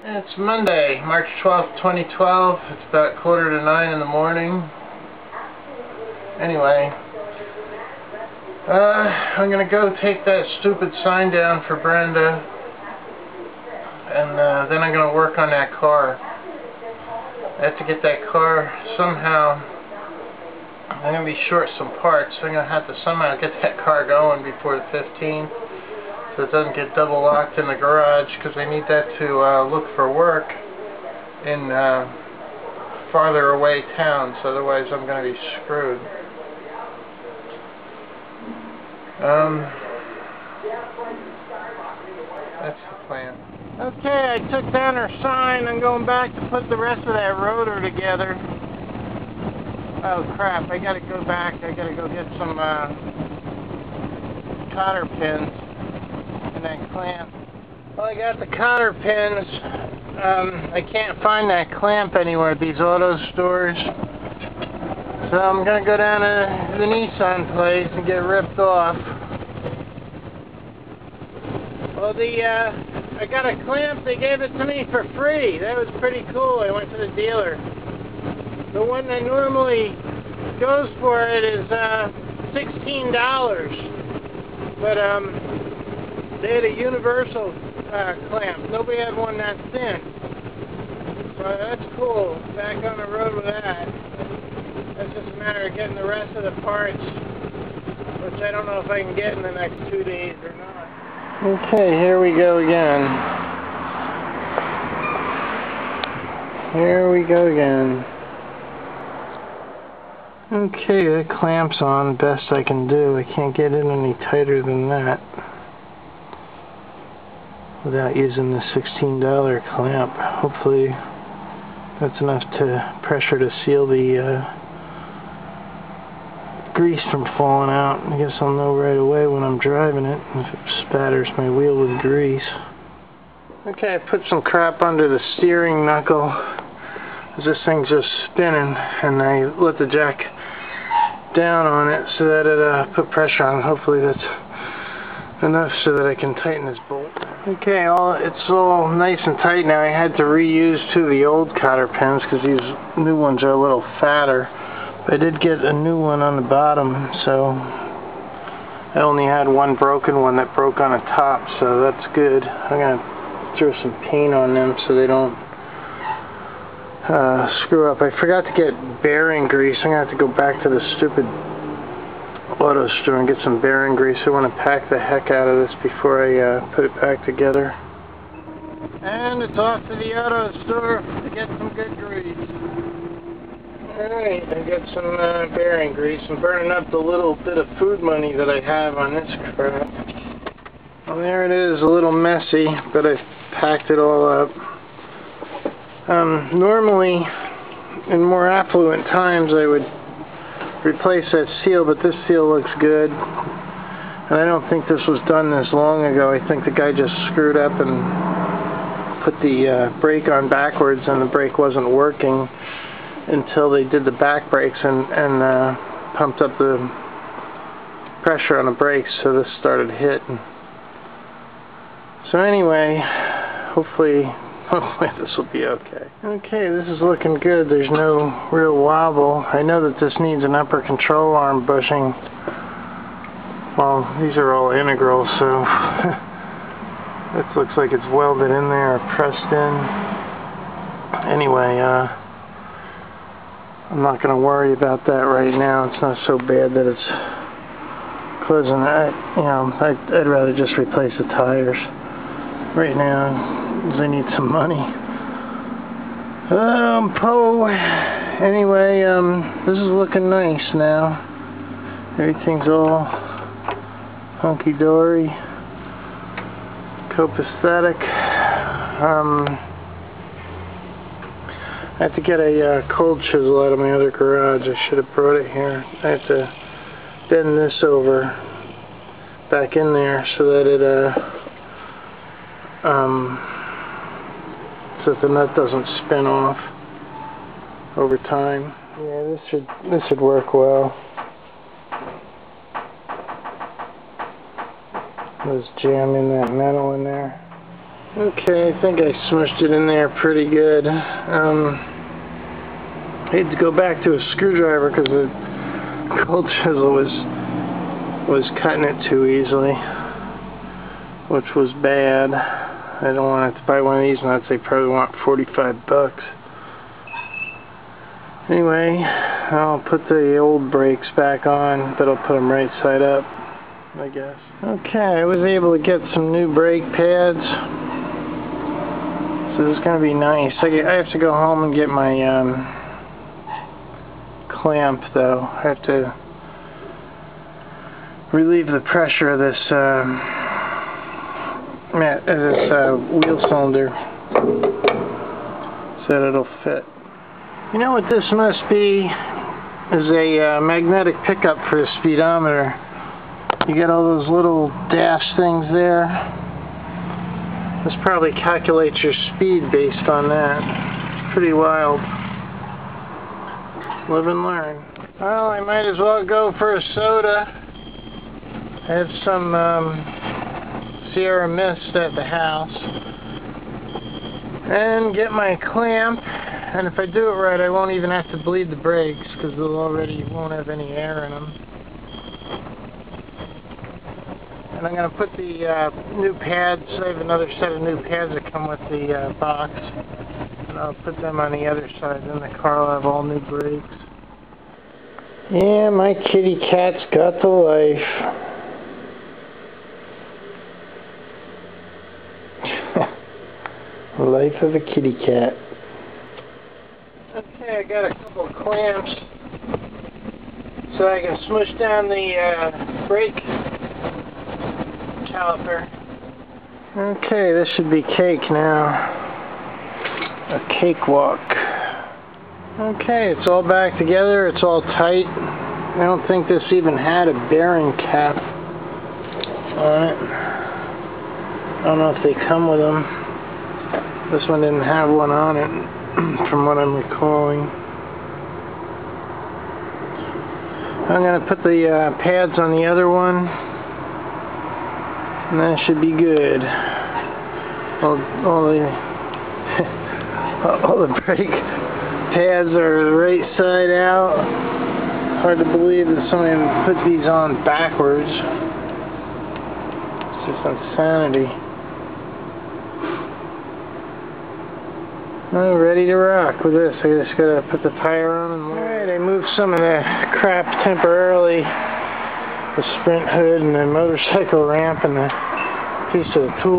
It's Monday, March 12th, 2012. It's about 8:45 in the morning. Anyway, I'm going to go take that stupid sign down for Brenda, and then I'm going to work on that car. I have to get that car somehow. I'm going to be short some parts, so I'm going to have to somehow get that car going before the 15th. So it doesn't get double locked in the garage, because I need that to look for work in farther away towns, otherwise I'm going to be screwed. That's the plan. Okay, I took down her sign. I'm going back to put the rest of that rotor together. Oh crap, I gotta go back. I gotta go get some cotter pins and then clamp. Well, I got the cotter pins. I can't find that clamp anywhere at these auto stores. So I'm gonna go down to the Nissan place and get ripped off. Well, I got a clamp. They gave it to me for free. That was pretty cool. I went to the dealer. The one that normally goes for it is $16. But they had a universal clamp. Nobody had one that thin. So that's cool. Back on the road with that. That's just a matter of getting the rest of the parts, which I don't know if I can get in the next 2 days or not. Okay, here we go again. Here we go again. Okay, that clamp's on, best I can do. I can't get it any tighter than that without using the $16 clamp. Hopefully that's enough pressure to seal the grease from falling out. I guess I'll know right away when I'm driving it if it spatters my wheel with grease. Okay, I put some crap under the steering knuckle. This thing's just spinning, and I let the jack down on it so that it put pressure on. Hopefully that's enough so that I can tighten this bolt. Okay, it's all nice and tight now. I had to reuse two of the old cotter pins because these new ones are a little fatter. I did get a new one on the bottom, so I only had one broken one that broke on the top, so that's good. I'm going to throw some paint on them so they don't screw up. I forgot to get bearing grease. I'm going to have to go back to the stupid auto store and get some bearing grease. I want to pack the heck out of this before I put it back together. And it's off to the auto store to get some good grease. Alright, I got some bearing grease. I'm burning up the little bit of food money that I have on this crap. Well, there it is, a little messy, but I packed it all up. Normally, in more affluent times, I would replace that seal, but this seal looks good. And I don't think this was done this long ago. I think the guy just screwed up and put the brake on backwards, and the brake wasn't working until they did the back brakes and pumped up the pressure on the brakes, so this started hitting. So anyway, hopefully this will be okay. Okay, this is looking good. There's no real wobble. I know that this needs an upper control arm bushing. Well, these are all integral, so it looks like it's welded in there or pressed in. Anyway, I'm not going to worry about that right now. It's not so bad that it's closing. I'd rather just replace the tires right now, because I need some money. Anyway, this is looking nice now. Everything's all hunky-dory, copacetic. I have to get a cold chisel out of my other garage. I should have brought it here. I have to bend this over back in there so that it so that the nut doesn't spin off over time. Yeah, this should work well. Let's jam in that metal in there. Okay, I think I smushed it in there pretty good. I had to go back to a screwdriver because the cold chisel was cutting it too easily, which was bad. I don't want to have to buy one of these, and I'd say probably want 45 bucks. Anyway, I'll put the old brakes back on, but I'll put them right side up, I guess. Okay, I was able to get some new brake pads. So this is going to be nice. I have to go home and get my clamp, though. I have to relieve the pressure of this wheel cylinder so that it'll fit. You know what this must be? Is a magnetic pickup for the speedometer. You get all those little dash things there. This probably calculates your speed based on that. Pretty wild. Live and learn. Well, I might as well go for a soda. I have some Sierra Mist at the house. And get my clamp. And if I do it right, I won't even have to bleed the brakes because they'll already won't have any air in them. And I'm going to put the new pads. I have another set of new pads that come with the box. And I'll put them on the other side. Then the car will have all new brakes. Yeah, my kitty cat's got the life. Life of a kitty cat. Okay, I got a couple of clamps so I can smush down the brake caliper. Okay, this should be cake now. A cakewalk. Okay, it's all back together. It's all tight. I don't think this even had a bearing cap on it. I don't know if they come with them. This one didn't have one on it, from what I'm recalling. I'm going to put the pads on the other one, and that should be good. All the brake pads are the right side out. Hard to believe that somebody put these on backwards. It's just insanity. I'm ready to rock with this. I just gotta put the tire on and alright, I moved some of the crap temporarily. The sprint hood and the motorcycle ramp and the piece of the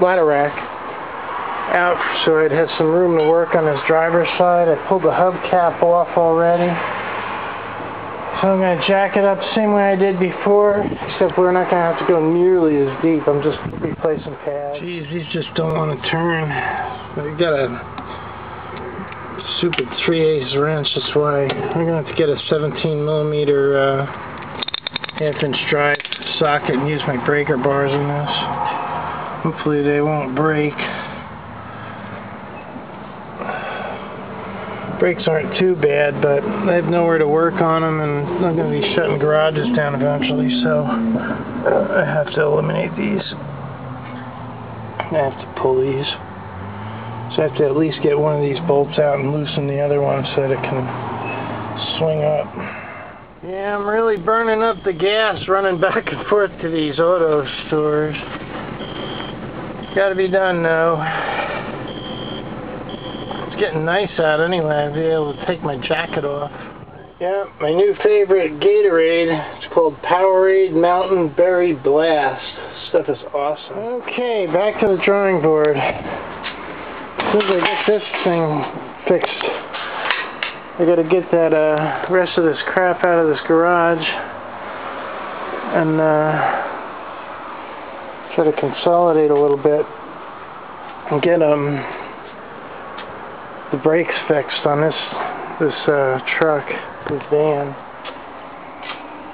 ladder rack out so I'd have some room to work on this driver's side. I pulled the hubcap off already. So I'm going to jack it up the same way I did before, except we're not going to have to go nearly as deep. I'm just replacing pads. Jeez, these just don't want to turn. We've got a stupid 3/8 wrench, that's why. I'm going to have to get a 17mm half-inch drive socket and use my breaker bars in this. Hopefully they won't break. Brakes aren't too bad, but I have nowhere to work on them, and I'm going to be shutting garages down eventually, so I have to eliminate these. I have to pull these. So I have to at least get one of these bolts out and loosen the other one so that it can swing up. Yeah, I'm really burning up the gas running back and forth to these auto stores. Gotta be done though. It's getting nice out anyway. I'll be able to take my jacket off. Yeah, my new favorite Gatorade. It's called Powerade Mountain Berry Blast. This stuff is awesome. Okay, back to the drawing board. As soon as I get this thing fixed, I gotta get that rest of this crap out of this garage and try to consolidate a little bit and get the brakes fixed on this truck, this van.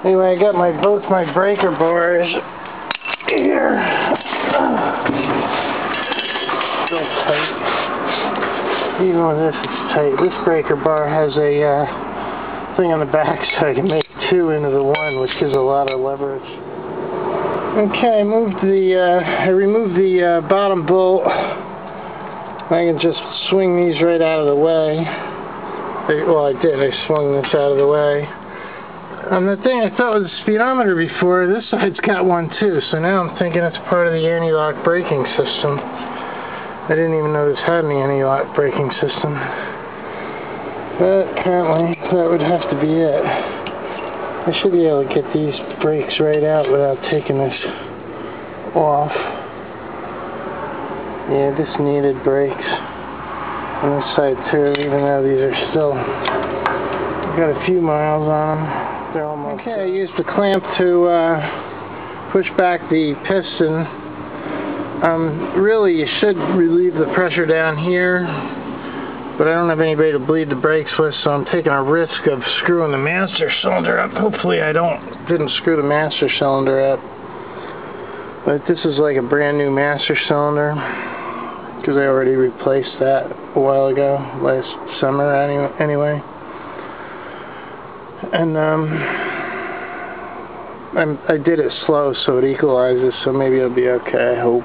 Anyway, I got both my breaker bars here. Still tight. Even with this, it's tight. This breaker bar has a thing on the back so I can make two into the one, which gives a lot of leverage. Okay, I removed the bottom bolt. I can just swing these right out of the way. Well, I did. I swung this out of the way. The thing I thought was a speedometer before, this side's got one too, so now I'm thinking it's part of the anti-lock braking system. I didn't even know this had an anti-lock braking system. But apparently that would have to be it. I should be able to get these brakes right out without taking this off. Yeah, this needed brakes on this side too, even though these are still got a few miles on them. They're almost okay, I used the clamp to push back the piston. Really, you should relieve the pressure down here, but I don't have anybody to bleed the brakes with, so I'm taking a risk of screwing the master cylinder up. Hopefully I didn't screw the master cylinder up. But this is like a brand new master cylinder, because I already replaced that a while ago, last summer anyway. And I did it slow so it equalizes, so maybe it'll be okay, I hope.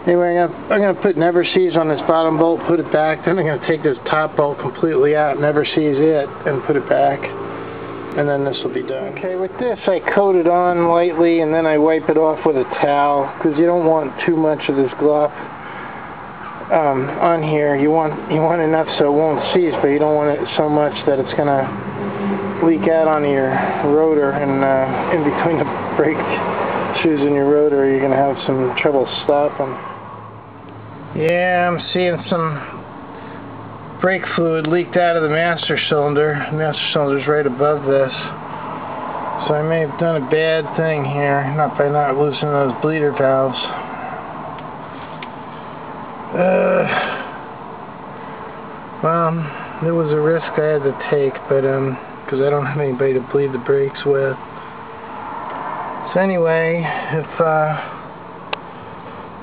Anyway, I'm going to put never seize on this bottom bolt, put it back, then I'm going to take this top bolt completely out, never seize it, and put it back, and then this will be done. Okay, with this I coat it on lightly, and then I wipe it off with a towel, because you don't want too much of this glop on here. You want enough so it won't seize, but you don't want it so much that it's going to leak out onto your rotor, and in between the brake shoes and your rotor you're going to have some trouble stopping. Yeah, I'm seeing some brake fluid leaked out of the master cylinder. The master cylinder's right above this. So I may have done a bad thing here, by not loosening those bleeder valves. Well, it was a risk I had to take, but because I don't have anybody to bleed the brakes with. So anyway,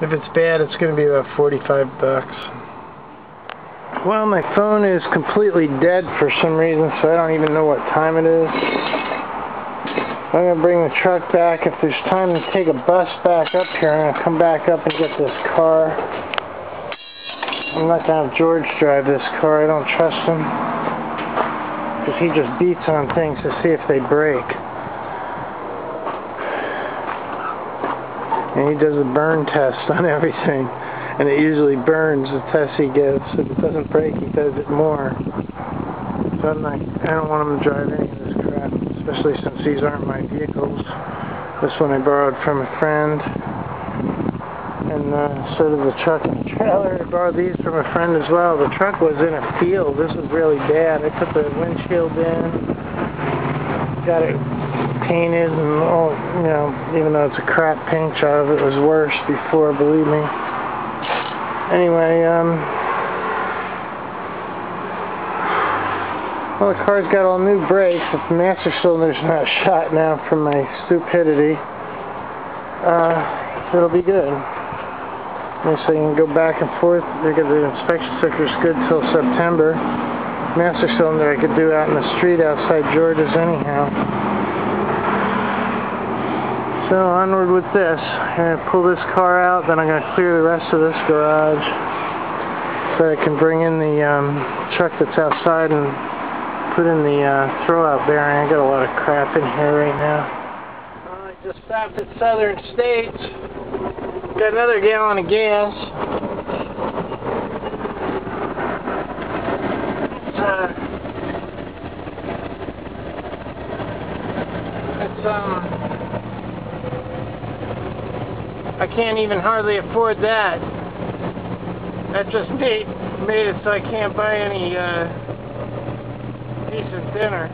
if it's bad, it's going to be about $45. Well, my phone is completely dead for some reason, so I don't even know what time it is. I'm going to bring the truck back. If there's time to take a bus back up here, I'm going to come back up and get this car. I'm not going to have George drive this car. I don't trust him, because he just beats on things to see if they break. And he does a burn test on everything, and it usually burns the test he gives. If it doesn't break, he does it more. So I don't want him to drive any of this crap, especially since these aren't my vehicles. This one I borrowed from a friend, and so did the truck and the trailer. I borrowed these from a friend as well. The truck was in a field. This was really bad. I put the windshield in, got it painted, and all, you know, even though it's a crap paint job, it was worse before, believe me. Anyway, well, the car's got all new brakes. If the master cylinder's not shot now from my stupidity, it'll be good. So you can go back and forth. The inspection sticker's good till September. Master cylinder I could do out in the street outside George's anyhow. So onward with this. I'm going to pull this car out, then I'm going to clear the rest of this garage so I can bring in the truck that's outside and put in the throwout bearing. I got a lot of crap in here right now. I just stopped at Southern States. Got another gallon of gas. I can't even hardly afford that. That just made it so I can't buy any decent dinner.